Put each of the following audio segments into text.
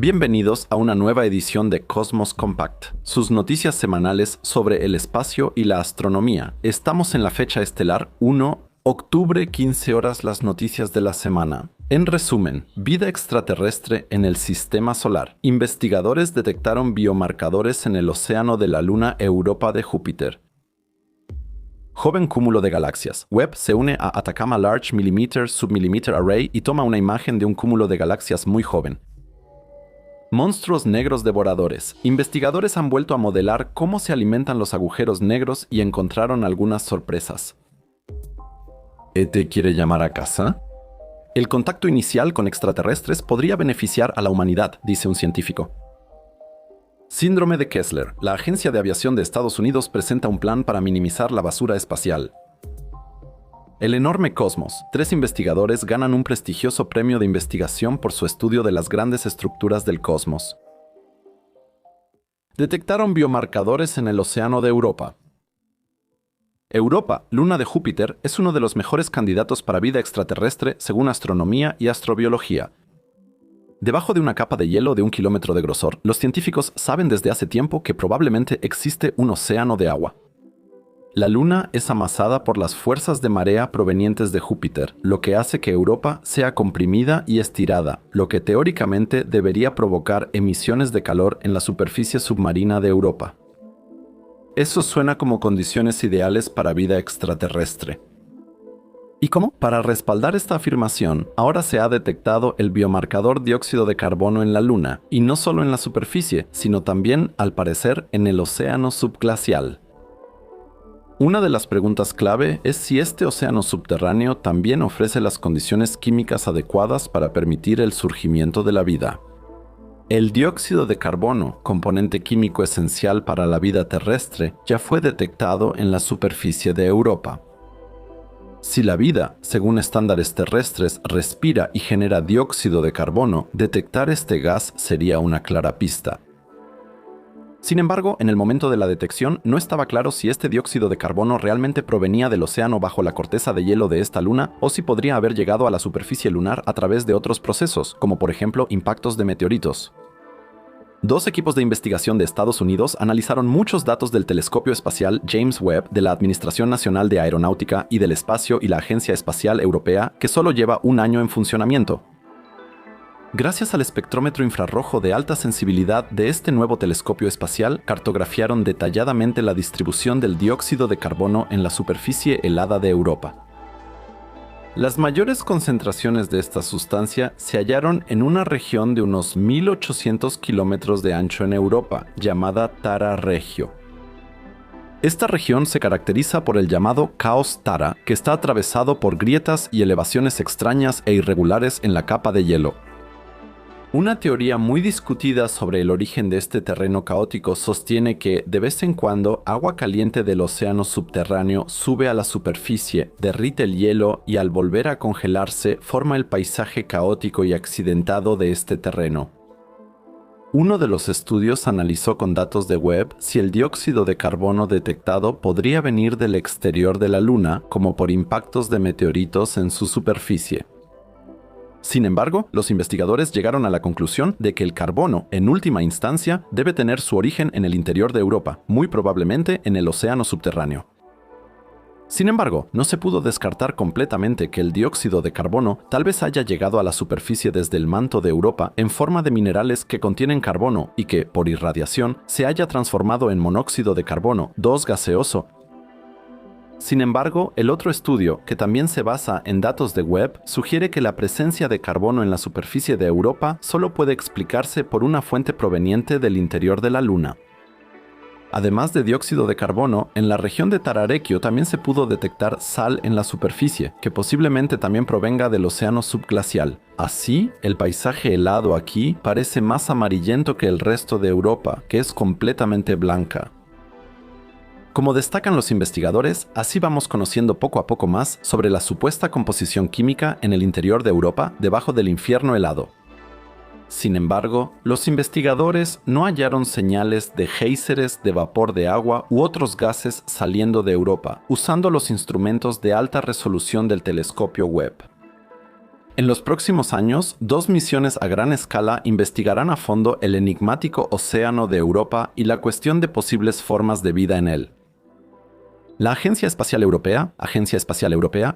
Bienvenidos a una nueva edición de Cosmos Compact, sus noticias semanales sobre el espacio y la astronomía. Estamos en la fecha estelar 1, octubre, 15 horas, las noticias de la semana. En resumen, vida extraterrestre en el sistema solar. Investigadores detectaron biomarcadores en el océano de la luna Europa de Júpiter. Joven cúmulo de galaxias. Webb se une a Atacama Large Millimeter Submillimeter Array y toma una imagen de un cúmulo de galaxias muy joven. Monstruos negros devoradores. Investigadores han vuelto a modelar cómo se alimentan los agujeros negros y encontraron algunas sorpresas. ¿ET quiere llamar a casa? El contacto inicial con extraterrestres podría beneficiar a la humanidad, dice un científico. Síndrome de Kessler. La Agencia de Aviación de Estados Unidos presenta un plan para minimizar la basura espacial. El enorme cosmos. 3 investigadores ganan un prestigioso premio de investigación por su estudio de las grandes estructuras del cosmos. Detectaron biomarcadores en el océano de Europa. Europa, luna de Júpiter, es uno de los mejores candidatos para vida extraterrestre según astronomía y astrobiología. Debajo de una capa de hielo de 1 kilómetro de grosor, los científicos saben desde hace tiempo que probablemente existe un océano de agua. La Luna es amasada por las fuerzas de marea provenientes de Júpiter, lo que hace que Europa sea comprimida y estirada, lo que teóricamente debería provocar emisiones de calor en la superficie submarina de Europa. Eso suena como condiciones ideales para vida extraterrestre. ¿Y cómo? Para respaldar esta afirmación, ahora se ha detectado el biomarcador dióxido de carbono en la Luna, y no solo en la superficie, sino también, al parecer, en el océano subglacial. Una de las preguntas clave es si este océano subterráneo también ofrece las condiciones químicas adecuadas para permitir el surgimiento de la vida. El dióxido de carbono, componente químico esencial para la vida terrestre, ya fue detectado en la superficie de Europa. Si la vida, según estándares terrestres, respira y genera dióxido de carbono, detectar este gas sería una clara pista. Sin embargo, en el momento de la detección no estaba claro si este dióxido de carbono realmente provenía del océano bajo la corteza de hielo de esta luna o si podría haber llegado a la superficie lunar a través de otros procesos, como por ejemplo impactos de meteoritos. 2 equipos de investigación de Estados Unidos analizaron muchos datos del telescopio espacial James Webb de la Administración Nacional de Aeronáutica y del Espacio y la Agencia Espacial Europea, que solo lleva un año en funcionamiento. Gracias al espectrómetro infrarrojo de alta sensibilidad de este nuevo telescopio espacial, cartografiaron detalladamente la distribución del dióxido de carbono en la superficie helada de Europa. Las mayores concentraciones de esta sustancia se hallaron en una región de unos 1.800 kilómetros de ancho en Europa, llamada Tara Regio. Esta región se caracteriza por el llamado caos Tara, que está atravesado por grietas y elevaciones extrañas e irregulares en la capa de hielo. Una teoría muy discutida sobre el origen de este terreno caótico sostiene que, de vez en cuando, agua caliente del océano subterráneo sube a la superficie, derrite el hielo y al volver a congelarse forma el paisaje caótico y accidentado de este terreno. Uno de los estudios analizó con datos de Webb si el dióxido de carbono detectado podría venir del exterior de la Luna, como por impactos de meteoritos en su superficie. Sin embargo, los investigadores llegaron a la conclusión de que el carbono, en última instancia, debe tener su origen en el interior de Europa, muy probablemente en el océano subterráneo. Sin embargo, no se pudo descartar completamente que el dióxido de carbono tal vez haya llegado a la superficie desde el manto de Europa en forma de minerales que contienen carbono y que, por irradiación, se haya transformado en monóxido de carbono, 2 gaseoso. Sin embargo, el otro estudio, que también se basa en datos de Webb, sugiere que la presencia de carbono en la superficie de Europa solo puede explicarse por una fuente proveniente del interior de la Luna. Además de dióxido de carbono, en la región de Tararequio también se pudo detectar sal en la superficie, que posiblemente también provenga del océano subglacial. Así, el paisaje helado aquí parece más amarillento que el resto de Europa, que es completamente blanca. Como destacan los investigadores, así vamos conociendo poco a poco más sobre la supuesta composición química en el interior de Europa debajo del infierno helado. Sin embargo, los investigadores no hallaron señales de géiseres de vapor de agua u otros gases saliendo de Europa, usando los instrumentos de alta resolución del telescopio Webb. En los próximos años, 2 misiones a gran escala investigarán a fondo el enigmático océano de Europa y la cuestión de posibles formas de vida en él. La Agencia Espacial Europea,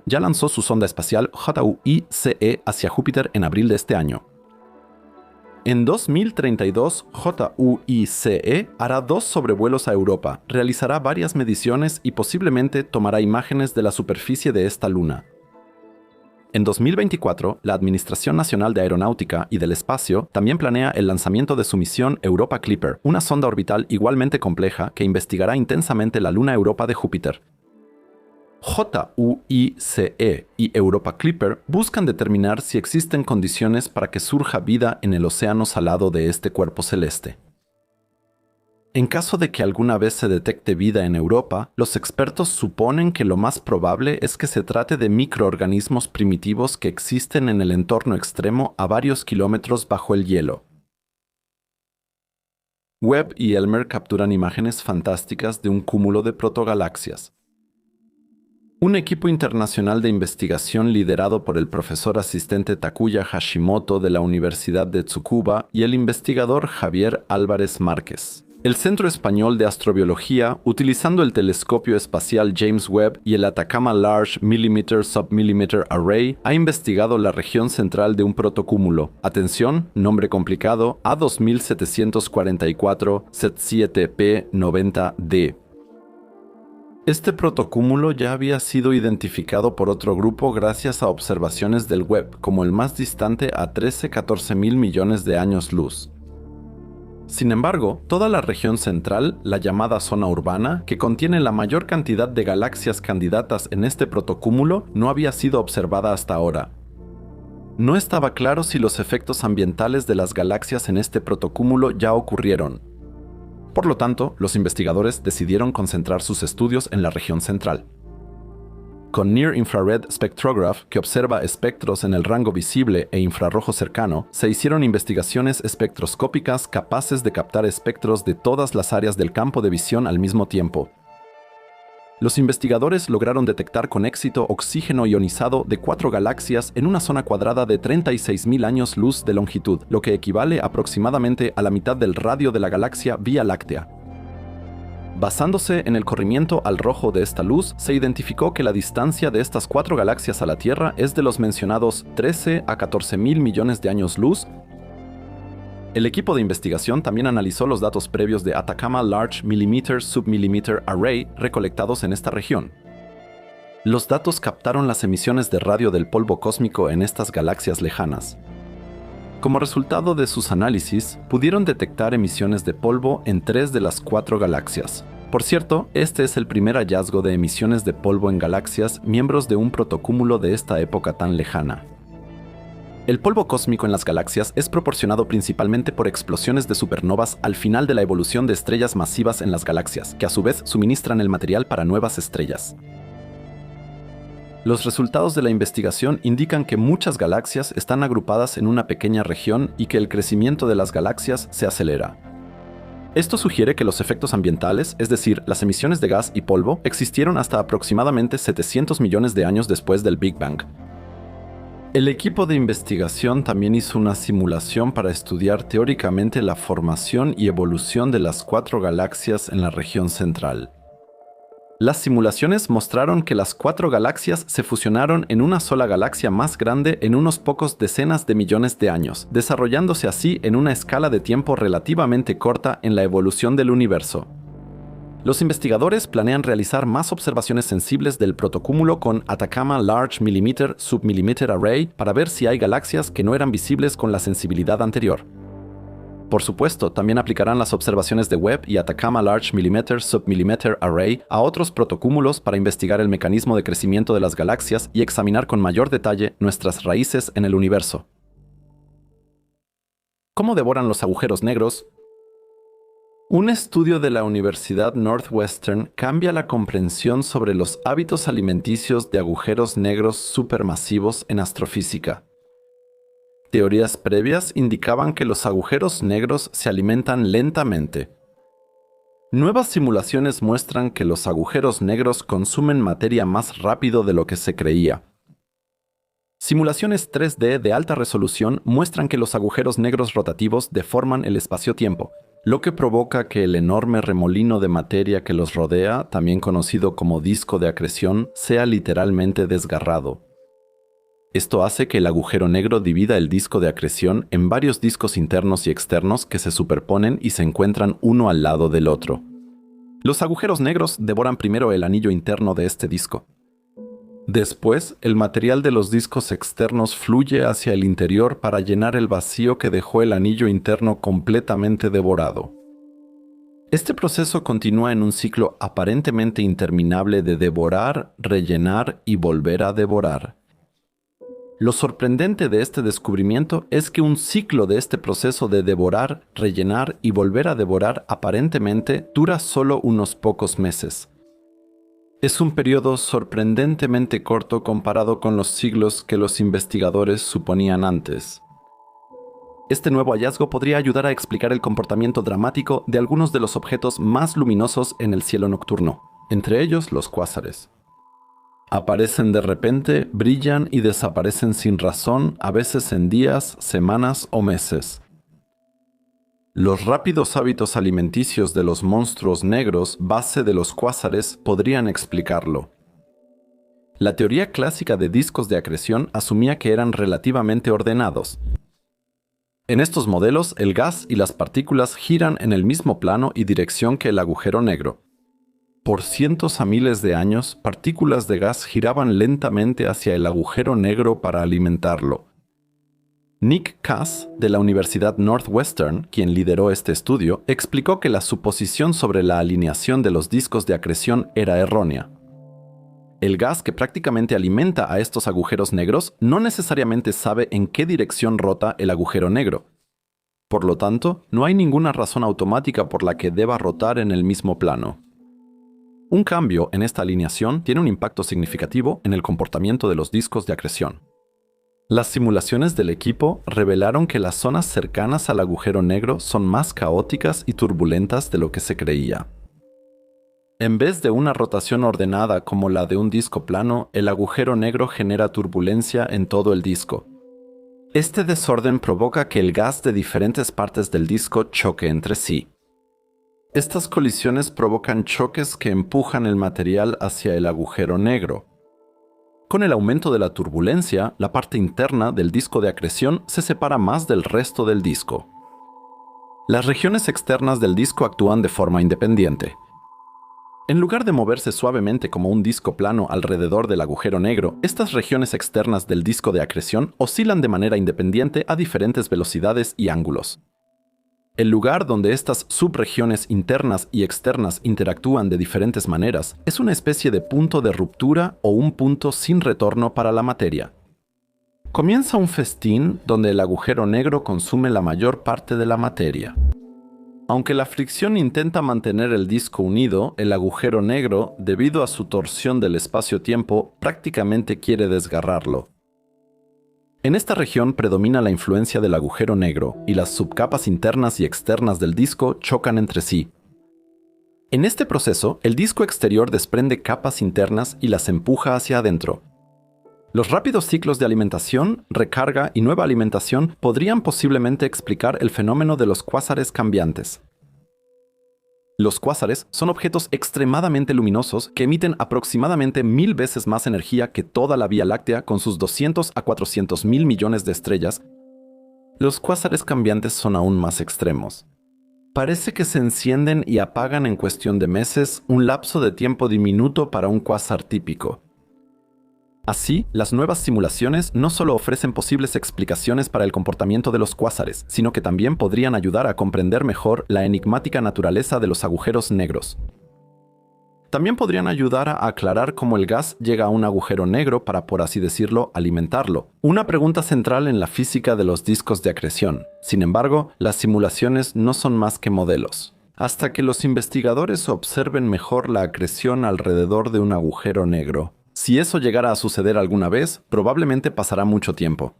ya lanzó su sonda espacial JUICE hacia Júpiter en abril de este año. En 2032, JUICE hará 2 sobrevuelos a Europa, realizará varias mediciones y posiblemente tomará imágenes de la superficie de esta luna. En 2024, la Administración Nacional de Aeronáutica y del Espacio también planea el lanzamiento de su misión Europa Clipper, una sonda orbital igualmente compleja que investigará intensamente la luna Europa de Júpiter. JUICE y Europa Clipper buscan determinar si existen condiciones para que surja vida en el océano salado de este cuerpo celeste. En caso de que alguna vez se detecte vida en Europa, los expertos suponen que lo más probable es que se trate de microorganismos primitivos que existen en el entorno extremo a varios kilómetros bajo el hielo. Webb y Elmer capturan imágenes fantásticas de un cúmulo de protogalaxias. Un equipo internacional de investigación liderado por el profesor asistente Takuya Hashimoto de la Universidad de Tsukuba y el investigador Javier Álvarez Márquez. El Centro Español de Astrobiología, utilizando el telescopio espacial James Webb y el Atacama Large Millimeter Submillimeter Array, ha investigado la región central de un protocúmulo. Atención, nombre complicado, A2744 Z7P90D. Este protocúmulo ya había sido identificado por otro grupo gracias a observaciones del Webb, como el más distante a 13-14 mil millones de años luz. Sin embargo, toda la región central, la llamada zona urbana, que contiene la mayor cantidad de galaxias candidatas en este protocúmulo, no había sido observada hasta ahora. No estaba claro si los efectos ambientales de las galaxias en este protocúmulo ya ocurrieron. Por lo tanto, los investigadores decidieron concentrar sus estudios en la región central. Con Near Infrared Spectrograph, que observa espectros en el rango visible e infrarrojo cercano, se hicieron investigaciones espectroscópicas capaces de captar espectros de todas las áreas del campo de visión al mismo tiempo. Los investigadores lograron detectar con éxito oxígeno ionizado de 4 galaxias en una zona cuadrada de 36.000 años luz de longitud, lo que equivale aproximadamente a la mitad del radio de la galaxia Vía Láctea. Basándose en el corrimiento al rojo de esta luz, se identificó que la distancia de estas 4 galaxias a la Tierra es de los mencionados 13 a 14 mil millones de años luz. El equipo de investigación también analizó los datos previos de Atacama Large Millimeter Submillimeter Array recolectados en esta región. Los datos captaron las emisiones de radio del polvo cósmico en estas galaxias lejanas. Como resultado de sus análisis, pudieron detectar emisiones de polvo en 3 de las 4 galaxias. Por cierto, este es el primer hallazgo de emisiones de polvo en galaxias miembros de un protocúmulo de esta época tan lejana. El polvo cósmico en las galaxias es proporcionado principalmente por explosiones de supernovas al final de la evolución de estrellas masivas en las galaxias, que a su vez suministran el material para nuevas estrellas. Los resultados de la investigación indican que muchas galaxias están agrupadas en una pequeña región y que el crecimiento de las galaxias se acelera. Esto sugiere que los efectos ambientales, es decir, las emisiones de gas y polvo, existieron hasta aproximadamente 700 millones de años después del Big Bang. El equipo de investigación también hizo una simulación para estudiar teóricamente la formación y evolución de las 4 galaxias en la región central. Las simulaciones mostraron que las 4 galaxias se fusionaron en una sola galaxia más grande en unos pocos decenas de millones de años, desarrollándose así en una escala de tiempo relativamente corta en la evolución del universo. Los investigadores planean realizar más observaciones sensibles del protocúmulo con Atacama Large Millimeter Submillimeter Array para ver si hay galaxias que no eran visibles con la sensibilidad anterior. Por supuesto, también aplicarán las observaciones de Webb y Atacama Large Millimeter Submillimeter Array a otros protocúmulos para investigar el mecanismo de crecimiento de las galaxias y examinar con mayor detalle nuestras raíces en el universo. ¿Cómo devoran los agujeros negros? Un estudio de la Universidad Northwestern cambia la comprensión sobre los hábitos alimenticios de agujeros negros supermasivos en astrofísica. Teorías previas indicaban que los agujeros negros se alimentan lentamente. Nuevas simulaciones muestran que los agujeros negros consumen materia más rápido de lo que se creía. Simulaciones 3D de alta resolución muestran que los agujeros negros rotativos deforman el espacio-tiempo, lo que provoca que el enorme remolino de materia que los rodea, también conocido como disco de acreción, sea literalmente desgarrado. Esto hace que el agujero negro divida el disco de acreción en varios discos internos y externos que se superponen y se encuentran uno al lado del otro. Los agujeros negros devoran primero el anillo interno de este disco. Después, el material de los discos externos fluye hacia el interior para llenar el vacío que dejó el anillo interno completamente devorado. Este proceso continúa en un ciclo aparentemente interminable de devorar, rellenar y volver a devorar. Lo sorprendente de este descubrimiento es que un ciclo de este proceso de devorar, rellenar y volver a devorar aparentemente dura solo unos pocos meses. Es un periodo sorprendentemente corto comparado con los siglos que los investigadores suponían antes. Este nuevo hallazgo podría ayudar a explicar el comportamiento dramático de algunos de los objetos más luminosos en el cielo nocturno, entre ellos los cuásares. Aparecen de repente, brillan y desaparecen sin razón, a veces en días, semanas o meses. Los rápidos hábitos alimenticios de los monstruos negros, base de los cuásares, podrían explicarlo. La teoría clásica de discos de acreción asumía que eran relativamente ordenados. En estos modelos, el gas y las partículas giran en el mismo plano y dirección que el agujero negro. Por cientos a miles de años, partículas de gas giraban lentamente hacia el agujero negro para alimentarlo. Nick Cass, de la Universidad Northwestern, quien lideró este estudio, explicó que la suposición sobre la alineación de los discos de acreción era errónea. El gas que prácticamente alimenta a estos agujeros negros no necesariamente sabe en qué dirección rota el agujero negro. Por lo tanto, no hay ninguna razón automática por la que deba rotar en el mismo plano. Un cambio en esta alineación tiene un impacto significativo en el comportamiento de los discos de acreción. Las simulaciones del equipo revelaron que las zonas cercanas al agujero negro son más caóticas y turbulentas de lo que se creía. En vez de una rotación ordenada como la de un disco plano, el agujero negro genera turbulencia en todo el disco. Este desorden provoca que el gas de diferentes partes del disco choque entre sí. Estas colisiones provocan choques que empujan el material hacia el agujero negro. Con el aumento de la turbulencia, la parte interna del disco de acreción se separa más del resto del disco. Las regiones externas del disco actúan de forma independiente. En lugar de moverse suavemente como un disco plano alrededor del agujero negro, estas regiones externas del disco de acreción oscilan de manera independiente a diferentes velocidades y ángulos. El lugar donde estas subregiones internas y externas interactúan de diferentes maneras es una especie de punto de ruptura o un punto sin retorno para la materia. Comienza un festín donde el agujero negro consume la mayor parte de la materia. Aunque la fricción intenta mantener el disco unido, el agujero negro, debido a su torsión del espacio-tiempo, prácticamente quiere desgarrarlo. En esta región predomina la influencia del agujero negro y las subcapas internas y externas del disco chocan entre sí. En este proceso, el disco exterior desprende capas internas y las empuja hacia adentro. Los rápidos ciclos de alimentación, recarga y nueva alimentación podrían posiblemente explicar el fenómeno de los cuásares cambiantes. Los cuásares son objetos extremadamente luminosos que emiten aproximadamente 1000 veces más energía que toda la Vía Láctea con sus 200 a 400 mil millones de estrellas. Los cuásares cambiantes son aún más extremos. Parece que se encienden y apagan en cuestión de meses, un lapso de tiempo diminuto para un cuásar típico. Así, las nuevas simulaciones no solo ofrecen posibles explicaciones para el comportamiento de los cuásares, sino que también podrían ayudar a comprender mejor la enigmática naturaleza de los agujeros negros. También podrían ayudar a aclarar cómo el gas llega a un agujero negro para, por así decirlo, alimentarlo. Una pregunta central en la física de los discos de acreción. Sin embargo, las simulaciones no son más que modelos. Hasta que los investigadores observen mejor la acreción alrededor de un agujero negro. Si eso llegara a suceder alguna vez, probablemente pasará mucho tiempo.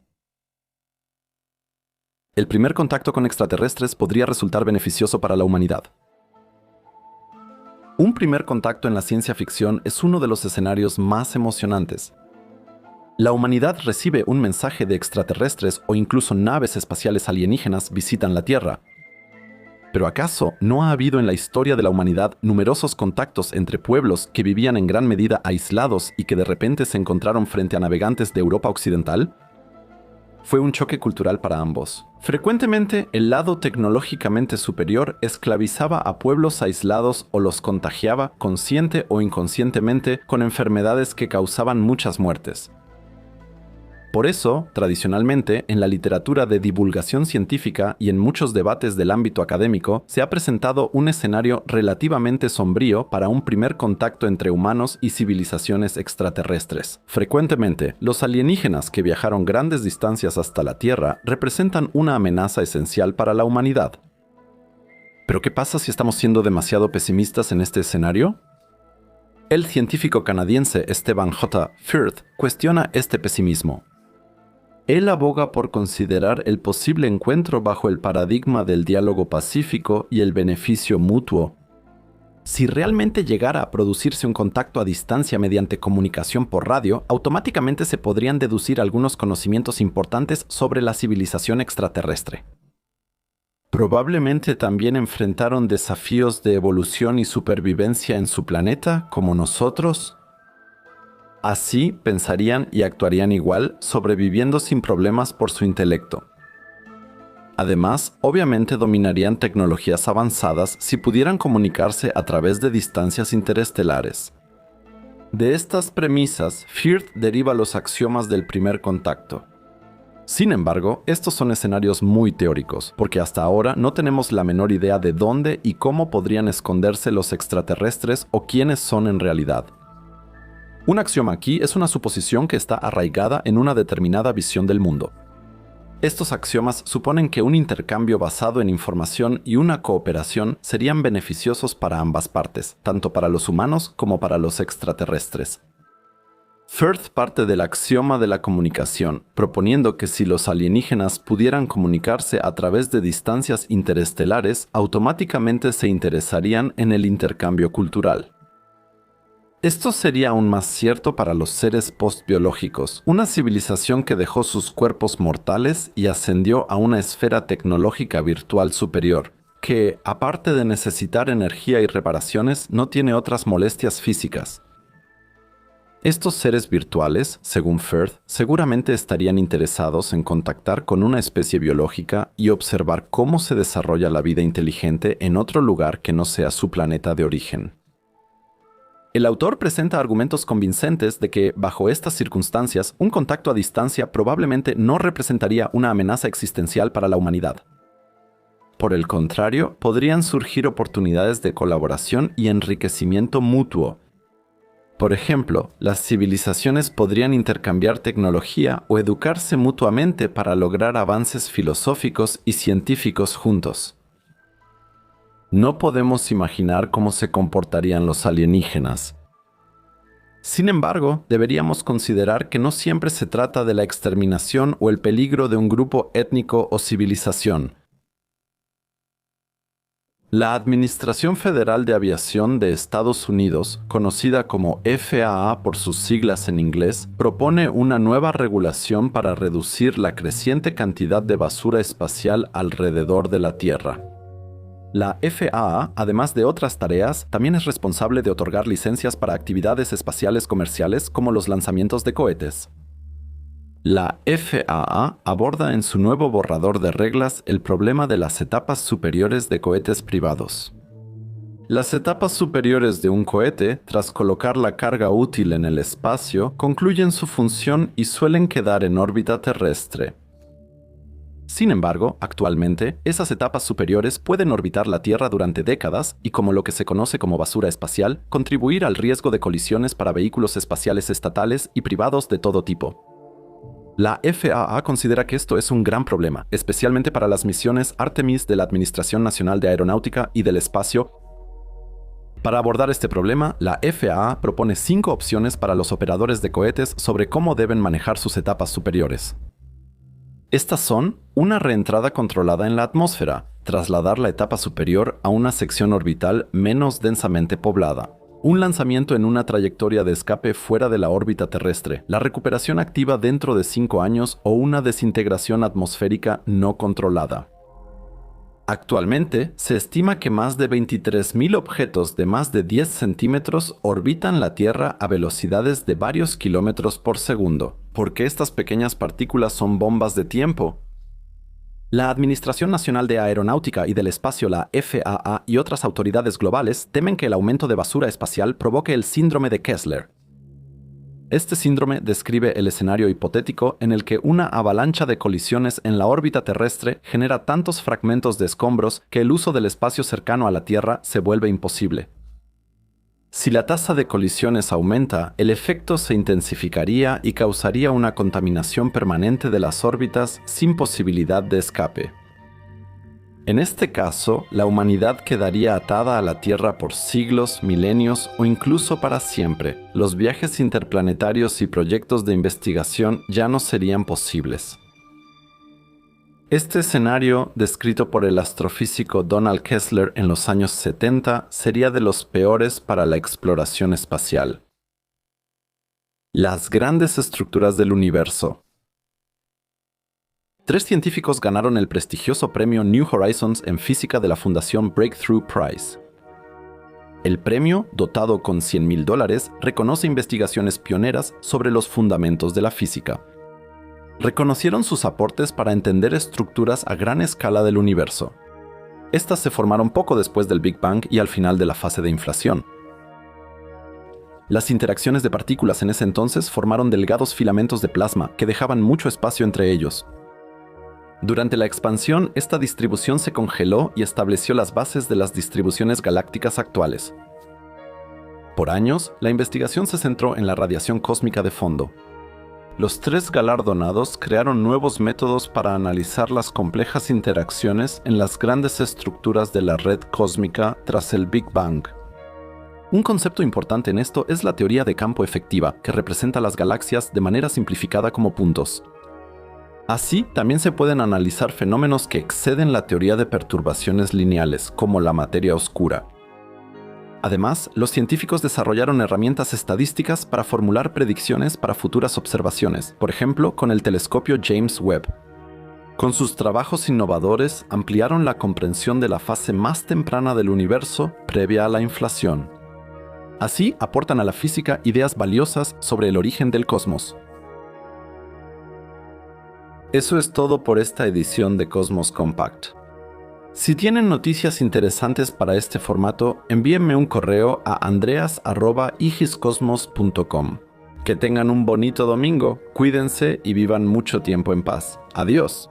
El primer contacto con extraterrestres podría resultar beneficioso para la humanidad. Un primer contacto en la ciencia ficción es uno de los escenarios más emocionantes. La humanidad recibe un mensaje de extraterrestres o incluso naves espaciales alienígenas visitan la Tierra. ¿Pero acaso no ha habido en la historia de la humanidad numerosos contactos entre pueblos que vivían en gran medida aislados y que de repente se encontraron frente a navegantes de Europa Occidental? Fue un choque cultural para ambos. Frecuentemente, el lado tecnológicamente superior esclavizaba a pueblos aislados o los contagiaba, consciente o inconscientemente, con enfermedades que causaban muchas muertes. Por eso, tradicionalmente, en la literatura de divulgación científica y en muchos debates del ámbito académico, se ha presentado un escenario relativamente sombrío para un primer contacto entre humanos y civilizaciones extraterrestres. Frecuentemente, los alienígenas que viajaron grandes distancias hasta la Tierra representan una amenaza esencial para la humanidad. ¿Pero qué pasa si estamos siendo demasiado pesimistas en este escenario? El científico canadiense Stephen J. Firth cuestiona este pesimismo. Él aboga por considerar el posible encuentro bajo el paradigma del diálogo pacífico y el beneficio mutuo. Si realmente llegara a producirse un contacto a distancia mediante comunicación por radio, automáticamente se podrían deducir algunos conocimientos importantes sobre la civilización extraterrestre. Probablemente también enfrentaron desafíos de evolución y supervivencia en su planeta, como nosotros. Así pensarían y actuarían igual, sobreviviendo sin problemas por su intelecto. Además, obviamente dominarían tecnologías avanzadas si pudieran comunicarse a través de distancias interestelares. De estas premisas, Firth deriva los axiomas del primer contacto. Sin embargo, estos son escenarios muy teóricos, porque hasta ahora no tenemos la menor idea de dónde y cómo podrían esconderse los extraterrestres o quiénes son en realidad. Un axioma aquí es una suposición que está arraigada en una determinada visión del mundo. Estos axiomas suponen que un intercambio basado en información y una cooperación serían beneficiosos para ambas partes, tanto para los humanos como para los extraterrestres. Firth parte del axioma de la comunicación, proponiendo que si los alienígenas pudieran comunicarse a través de distancias interestelares, automáticamente se interesarían en el intercambio cultural. Esto sería aún más cierto para los seres postbiológicos, una civilización que dejó sus cuerpos mortales y ascendió a una esfera tecnológica virtual superior, que, aparte de necesitar energía y reparaciones, no tiene otras molestias físicas. Estos seres virtuales, según Firth, seguramente estarían interesados en contactar con una especie biológica y observar cómo se desarrolla la vida inteligente en otro lugar que no sea su planeta de origen. El autor presenta argumentos convincentes de que, bajo estas circunstancias, un contacto a distancia probablemente no representaría una amenaza existencial para la humanidad. Por el contrario, podrían surgir oportunidades de colaboración y enriquecimiento mutuo. Por ejemplo, las civilizaciones podrían intercambiar tecnología o educarse mutuamente para lograr avances filosóficos y científicos juntos. No podemos imaginar cómo se comportarían los alienígenas. Sin embargo, deberíamos considerar que no siempre se trata de la exterminación o el peligro de un grupo étnico o civilización. La Administración Federal de Aviación de Estados Unidos, conocida como FAA por sus siglas en inglés, propone una nueva regulación para reducir la creciente cantidad de basura espacial alrededor de la Tierra. La FAA, además de otras tareas, también es responsable de otorgar licencias para actividades espaciales comerciales como los lanzamientos de cohetes. La FAA aborda en su nuevo borrador de reglas el problema de las etapas superiores de cohetes privados. Las etapas superiores de un cohete, tras colocar la carga útil en el espacio, concluyen su función y suelen quedar en órbita terrestre. Sin embargo, actualmente, esas etapas superiores pueden orbitar la Tierra durante décadas y, como lo que se conoce como basura espacial, contribuir al riesgo de colisiones para vehículos espaciales estatales y privados de todo tipo. La FAA considera que esto es un gran problema, especialmente para las misiones Artemis de la Administración Nacional de Aeronáutica y del Espacio. Para abordar este problema, la FAA propone 5 opciones para los operadores de cohetes sobre cómo deben manejar sus etapas superiores. Estas son: una reentrada controlada en la atmósfera, trasladar la etapa superior a una sección orbital menos densamente poblada. un lanzamiento en una trayectoria de escape fuera de la órbita terrestre, la recuperación activa dentro de 5 años o una desintegración atmosférica no controlada. Actualmente, se estima que más de 23.000 objetos de más de 10 centímetros orbitan la Tierra a velocidades de varios kilómetros por segundo. ¿Por qué estas pequeñas partículas son bombas de tiempo? La Administración Nacional de Aeronáutica y del Espacio, la FAA, y otras autoridades globales temen que el aumento de basura espacial provoque el síndrome de Kessler. Este síndrome describe el escenario hipotético en el que una avalancha de colisiones en la órbita terrestre genera tantos fragmentos de escombros que el uso del espacio cercano a la Tierra se vuelve imposible. Si la tasa de colisiones aumenta, el efecto se intensificaría y causaría una contaminación permanente de las órbitas sin posibilidad de escape. En este caso, la humanidad quedaría atada a la Tierra por siglos, milenios o incluso para siempre. Los viajes interplanetarios y proyectos de investigación ya no serían posibles. Este escenario, descrito por el astrofísico Donald Kessler en los años 70, sería de los peores para la exploración espacial. Las grandes estructuras del universo. 3 científicos ganaron el prestigioso premio New Horizons en física de la Fundación Breakthrough Prize. El premio, dotado con $100,000, reconoce investigaciones pioneras sobre los fundamentos de la física. Reconocieron sus aportes para entender estructuras a gran escala del universo. Estas se formaron poco después del Big Bang y al final de la fase de inflación. Las interacciones de partículas en ese entonces formaron delgados filamentos de plasma que dejaban mucho espacio entre ellos. Durante la expansión, esta distribución se congeló y estableció las bases de las distribuciones galácticas actuales. Por años, la investigación se centró en la radiación cósmica de fondo. Los 3 galardonados crearon nuevos métodos para analizar las complejas interacciones en las grandes estructuras de la red cósmica tras el Big Bang. Un concepto importante en esto es la teoría de campo efectiva, que representa las galaxias de manera simplificada como puntos. Así, también se pueden analizar fenómenos que exceden la teoría de perturbaciones lineales, como la materia oscura. Además, los científicos desarrollaron herramientas estadísticas para formular predicciones para futuras observaciones, por ejemplo, con el telescopio James Webb. Con sus trabajos innovadores, ampliaron la comprensión de la fase más temprana del universo previa a la inflación. Así, aportan a la física ideas valiosas sobre el origen del cosmos. Eso es todo por esta edición de Cosmos Compact. Si tienen noticias interesantes para este formato, envíenme un correo a andreas@igiscosmos.com. Que tengan un bonito domingo, cuídense y vivan mucho tiempo en paz. Adiós.